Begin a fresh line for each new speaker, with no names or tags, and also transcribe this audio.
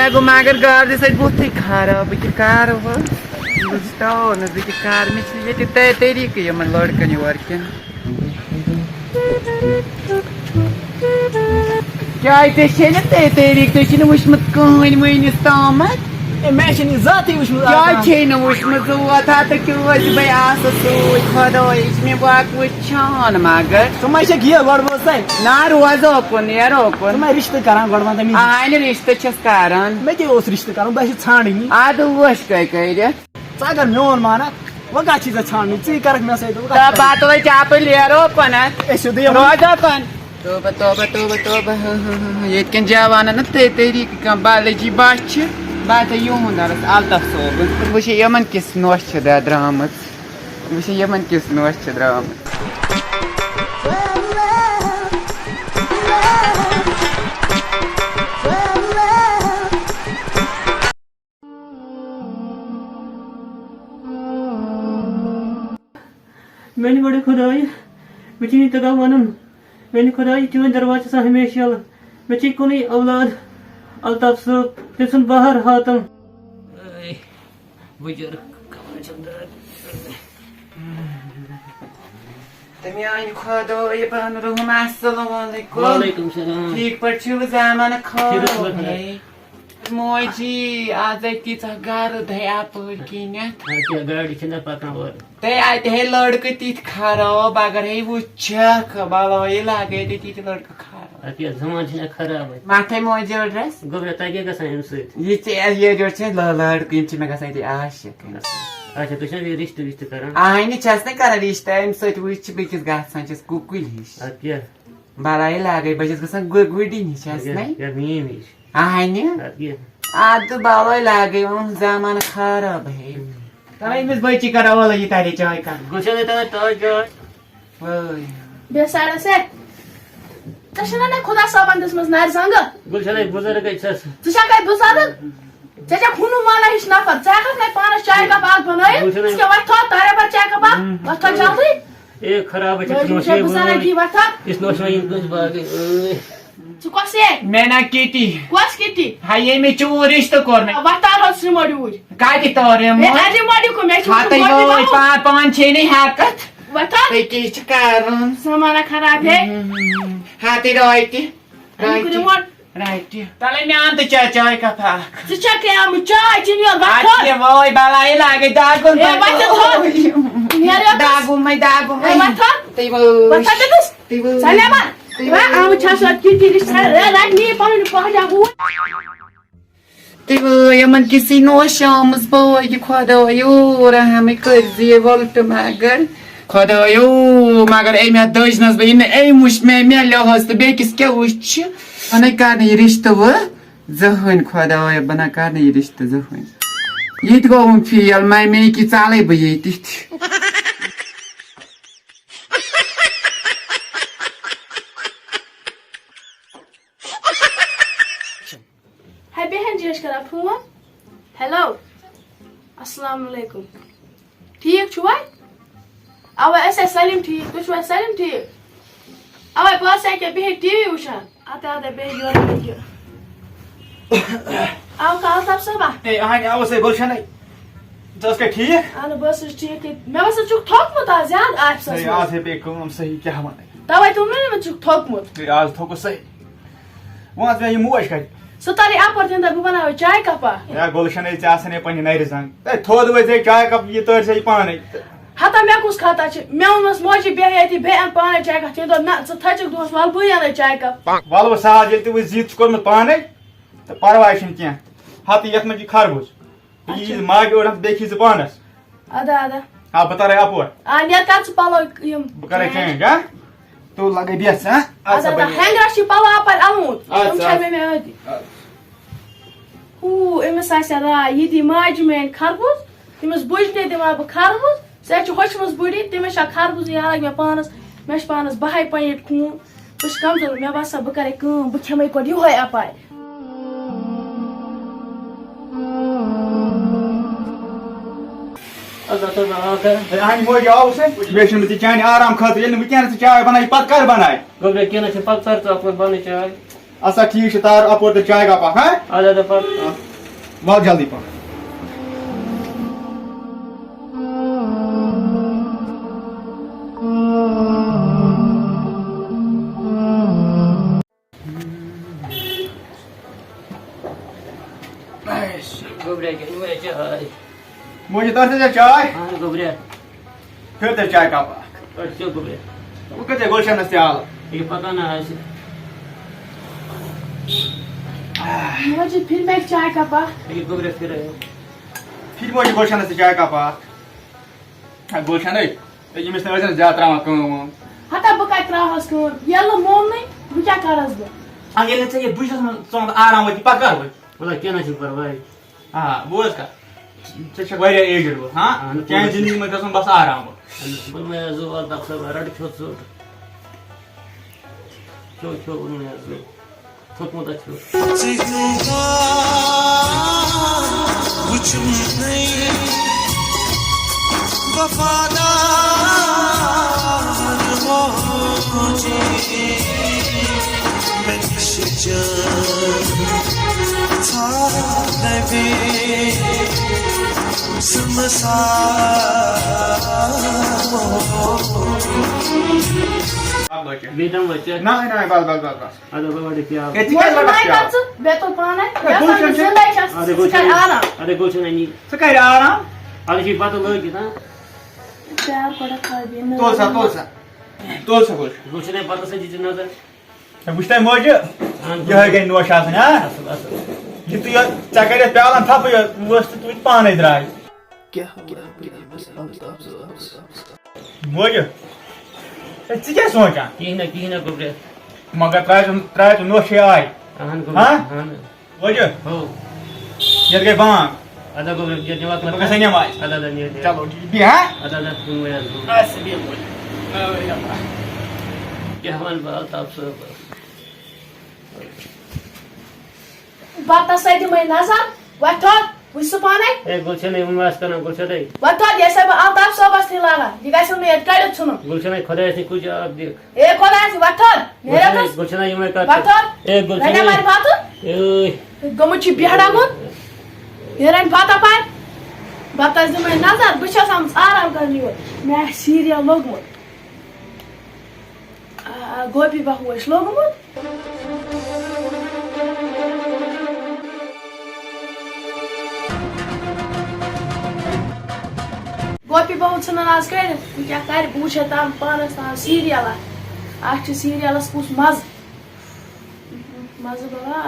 Ego magar guarda sai buti cara, porque cara va. Gostou, não vi que cara, me tive até teria que eu me lorca ni working. Jai te chega teria que tu não usa muito com ele muito estômago.
Imagine exato os
Jai te não usa muito o atata que hoje vai assa sui kodoi, me vai com chana magar.
Mas aqui agora você.
Na rua open, era open.
Mas rista cara agora manda me.
Ai, ele está chascaran.
Mas que os rista cara, baixa छानी.
A do was kai.
Sagar main माना. वो का चीज छानी, ची करक में से तो.
Ta bato vai já para ele era open, né?
ऐसे दे.
Roda open. Toba. Yetken javana na teterik kan bale de bate. Bate yundar alta sobe. Você yaman kis noite da dramas. Você yaman kis noite dramas.
मैंने बड़े खुदाई बची तगा वनम मैंने खुदाई चुन दरवाजा सा हमेशा बची कोनी औलाद अल्ताफ सब तिसन बाहर हातम बुजुर्ग
Temi aynı kodu yapan ruhum assalamu alaikum.
वालेकुम सलाम
ठीक पर छु zamana
ठीक
kodu.
है।
Moji azai tita garu daya purkinya.
क्या गाड़ी चंदा पकना और
They I the लड़के तीत खारो बागर है वो चक बालो ये लागे ते तीत लड़का खारो.
क्या जमान छना खराब है
माथे मोजे ड्रेस
गोबरा तागे का साइन से
ये जो छे लड़के इंच में का साइड आशिक.
अच्छा तो ये रिश्ते करा
Ai ni chasne cara lista em site which biggest gas Sanchez kukulish.
क्या
Bala ये लागे बजस का गुडी नि chasne.
क्या मीमी
Ai ni
क्या
आदु बालो ये लागे उन zaman खराब है. तलाई मिस बच्ची करा वाला ये तारी चाय का.
गुस्सा तो जो
ओय.
बेसारा से तशना ने खुदा साबंदस मस नार संग
गुस्सा बुजुर्ग के सस
तुषा काय बुजुर्ग तेजा खुनु माला हिस नफर चाखस नै पानस चाय का बात बनाए इसके बाद तो तारे पर चाय का बात बस तो जल्दी
ए खराब है
नोशे बुजुर्ग की बात
इस नोश में कुछ बात
तू कसे
Mena Kitty.
Cos kitty
Hai ye me churist korne.
वातार हो श्रीमोडी
Kai di tore
ए
mo.
आजी मोडी को मैं
Hata yo pan chene hakat.
वातार
Te ki chakaron.
सामान खराब है
Hati roiti.
कुछ mode
Right. Tale me ante chai ka pa.
तू चके हम चाय जिनियर
Ati
वातार
voi bala ye lage dagun.
ए वातार नियर
Dagun mai dagun.
ए वातार
Te wo.
वातार दस
Te wo.
सलेमा वा हम छास किटी रिश्ता रात नहीं पानी पहुंचा हूं
Te wo yaman kisi no shams boy ki khada yo ra hame kazi volta magar. Khada yo magar ei me dojnas be in ei mush me lo host be kis ke uch. Ana karne rishta wo zahun khada yo bana karne rishta zahun. Yit go un fiel mai me ki tsale be yitit.
हाय बहन जी करा phone hello अस्सलाम वालेकुम ठीक छुआ अब ऐसे सलीम ठीक तो छुआ सलीम ठीक अब पास है के बहन टीवी उछान आता बहन जो अब का सब सब
ए हां अब से गुलशन है जस के ठीक
अन बस ठीक मैं बस चुक ठोक मत आज यार आज
नहीं
सस
आज है बेकम सही क्या माने
दवाई तुम ने चुक ठोक मत
नहीं आज थोको सही वहां से ये मुआश कर
सुतारी आपर दिन बनावे चाय कपा
या गुलशन है चासने पनी नहीं रंग ए थोद वे चाय कप ये तोर से पाने
हता मैं कुछ खाता छ मैं उनस मोजी बेहती बे अन पाने चाय का तो ना थचक दोस वाल बुया चाय का
वाल साज ये तू जीत कोर में पाने तो परवाह छिन क्या हाथ यख में की खरबूज ये माग और हम देखी जबानस
आदा
हां बता रहे आप और
आ ने का पालो यम
करे चेंज हां तो लगे दिस हां
आदा हैंगर शी पालो आप आमुत हम चाय में आदि एमस आसरा यदि माज में खरबूज तमस बुझने दिमा ब खरबूज सच होचमस बुड़ी तमस खरबूज या मे पानस मेश पानस बहाय पयट खून बस कम तो मे बासा ब करे कम ब खेमै को दियो है अपाय
अल्लाह तो आकर
हां मोय जाओ से बेशन में चाय आराम खाते ये विज्ञान से चाय बनाई पत कर बनाए
गोबरे केना से पत्थर तो अपन बने चाय
अच्छा ठीक है तार अपोर तो चाय का पा हाँ
आधा दफा
बहुत जल्दी पा
गोबरे के नुए चाय
मुझे तरह से चाय
हाँ गोबरे
फिर तो चाय का पा
अच्छा गोबरे
वो कहते गुलशन से आल
ये पता ना है
मुझे फिर मैं एक चाय का पा
ये गोबरे फिर है
फिर मुझे गुलशन से चाय का पा गुलशन है ये मिस्टर वजन ज्यादा रामा कम
हता बकाय त्राहस को येलो मोन नहीं वो क्या करस बो
आगे ले चाहिए बुझस में सोंग आराम होती पक्का हो
बोला क्या ना चुप भाई
हाँ वो इसका चेक वारिया एजेड वो हाँ क्या जिंदगी में कसम बस आराम हो
बोल मैं जो वाला सब रड छोट छोट छोट उन्हें जो छोट मोटा छोट बेदम बच्चे
ना ना बस बस बस बस
आधा बड़ा क्या
मुझे नहीं करस बेतो पाना या
गुलशन से-
जिंदा छस
अरे
कर आना
अरे गोचन नहीं
सकाई आराम
अरे की बात लोग की ना
प्यार पड़ा कर दिन
तोल सा कुछ
गोचन नहीं पता से जितना था
बुझता है मौज ये है गई नोश आसन हाँ ये तो यार चकरे प्यालन था पे वो तो पाने द्राय मौज ऐसी क्या सोचा
की ना गोबरे
मगर ट्राई तो नोश आई
हाँ
हाँ?
हाँ
मौज
हो
ये गए बांग
आधा गोबरे ये जवाब
तो कैसे नहीं मार
आधा नहीं
चलो भी हाँ
आधा तुम यार
ऐसे भी
क्या हमारे बाल ताप से
बात सही में नजर वठो विसुपाने
ए गोचन नहीं उन्वास करना गोचन नहीं
वठो जैसे आप सब बस लागा जिगास में एटकाड़ छुनो
गोचन नहीं खुदा ऐसे कुछ आप देख
ए कोला से वठो मेरा तो
गोचन नहीं मैं कर
वठो
ए गोचन
मैंने मारी बात
ए
गमुची बिहाड़ा मुन हेरन बात पाए बात में नजर बिछस हम आराम करनी हो मैं सीरियल लोगो गोपी बाहु लोगो गोपी बहु आज कर क्या कर पूछे तम पानस तम सीरियल सीरियलस कुछ मज मज बड़ा